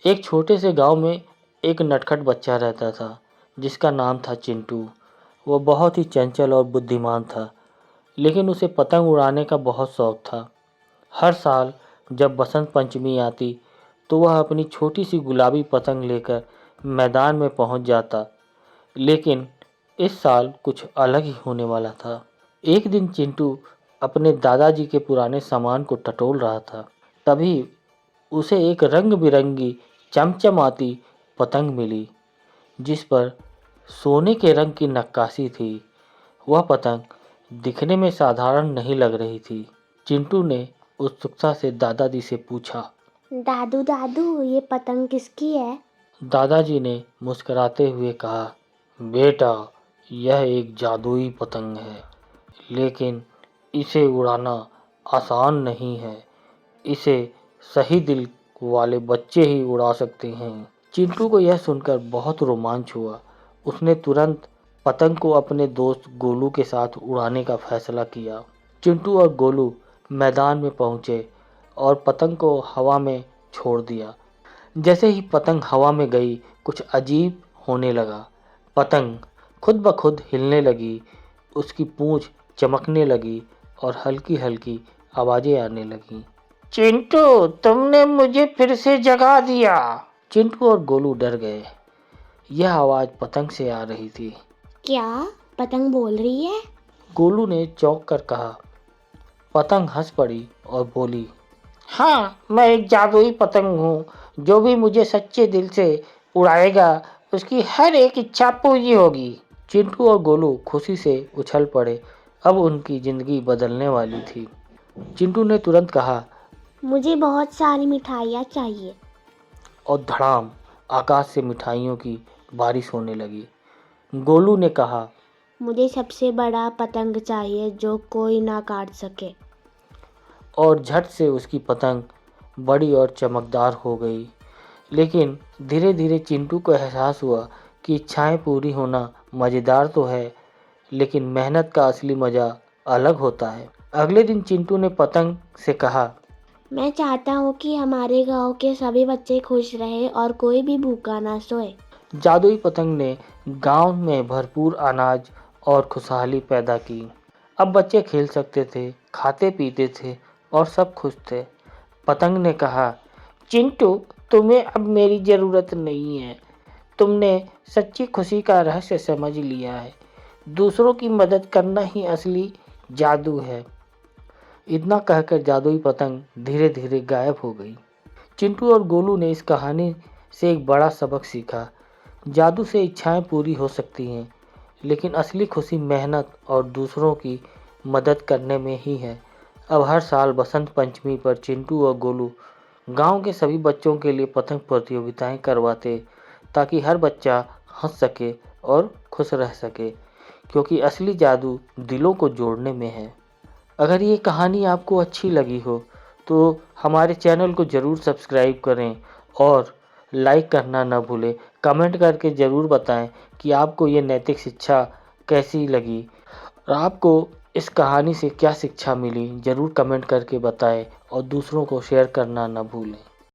एक छोटे से गांव में एक नटखट बच्चा रहता था जिसका नाम था चिंटू। वह बहुत ही चंचल और बुद्धिमान था, लेकिन उसे पतंग उड़ाने का बहुत शौक था। हर साल जब बसंत पंचमी आती तो वह अपनी छोटी सी गुलाबी पतंग लेकर मैदान में पहुंच जाता। लेकिन इस साल कुछ अलग ही होने वाला था। एक दिन चिंटू अपने दादाजी के पुराने सामान को टटोल रहा था। तभी उसे एक रंग बिरंगी चमचमाती पतंग मिली जिस पर सोने के रंग की नक्काशी थी। वह पतंग दिखने में साधारण नहीं लग रही थी। चिंटू ने उत्सुकता से दादाजी से पूछा, दादू दादू, ये पतंग किसकी है? दादाजी ने मुस्कुराते हुए कहा, बेटा, यह एक जादुई पतंग है, लेकिन इसे उड़ाना आसान नहीं है। इसे सही दिल वाले बच्चे ही उड़ा सकते हैं। चिंटू को यह सुनकर बहुत रोमांच हुआ। उसने तुरंत पतंग को अपने दोस्त गोलू के साथ उड़ाने का फैसला किया। चिंटू और गोलू मैदान में पहुंचे और पतंग को हवा में छोड़ दिया। जैसे ही पतंग हवा में गई, कुछ अजीब होने लगा। पतंग खुद ब खुद हिलने लगी, उसकी पूंछ चमकने लगी और हल्की हल्की आवाजें आने लगीं। चिंटू, तुमने मुझे फिर से जगा दिया। चिंटू और गोलू डर गए। यह आवाज पतंग से आ रही थी। क्या पतंग बोल रही है? गोलू ने चौंक कर कहा। पतंग हंस पड़ी और बोली, हाँ, मैं एक जादुई पतंग हूँ। जो भी मुझे सच्चे दिल से उड़ाएगा उसकी हर एक इच्छा पूरी होगी। चिंटू और गोलू खुशी से उछल पड़े। अब उनकी जिंदगी बदलने वाली थी। चिंटू ने तुरंत कहा, मुझे बहुत सारी मिठाइयाँ चाहिए। और धड़ाम, आकाश से मिठाइयों की बारिश होने लगी। गोलू ने कहा, मुझे सबसे बड़ा पतंग चाहिए जो कोई ना काट सके। और झट से उसकी पतंग बड़ी और चमकदार हो गई। लेकिन धीरे धीरे चिंटू को एहसास हुआ कि इच्छाएं पूरी होना मज़ेदार तो है, लेकिन मेहनत का असली मज़ा अलग होता है। अगले दिन चिंटू ने पतंग से कहा, मैं चाहता हूँ कि हमारे गांव के सभी बच्चे खुश रहें और कोई भी भूखा ना सोए। जादुई पतंग ने गांव में भरपूर अनाज और खुशहाली पैदा की। अब बच्चे खेल सकते थे, खाते पीते थे और सब खुश थे। पतंग ने कहा, चिंटू, तुम्हें अब मेरी ज़रूरत नहीं है। तुमने सच्ची खुशी का रहस्य समझ लिया है। दूसरों की मदद करना ही असली जादू है। इतना कहकर जादुई पतंग धीरे धीरे गायब हो गई। चिंटू और गोलू ने इस कहानी से एक बड़ा सबक सीखा। जादू से इच्छाएं पूरी हो सकती हैं, लेकिन असली खुशी मेहनत और दूसरों की मदद करने में ही है। अब हर साल बसंत पंचमी पर चिंटू और गोलू गांव के सभी बच्चों के लिए पतंग प्रतियोगिताएं करवाते, ताकि हर बच्चा हंस सके और खुश रह सके, क्योंकि असली जादू दिलों को जोड़ने में है। अगर ये कहानी आपको अच्छी लगी हो तो हमारे चैनल को ज़रूर सब्सक्राइब करें और लाइक करना ना भूलें। कमेंट करके ज़रूर बताएं कि आपको ये नैतिक शिक्षा कैसी लगी और आपको इस कहानी से क्या शिक्षा मिली। ज़रूर कमेंट करके बताएं और दूसरों को शेयर करना ना भूलें।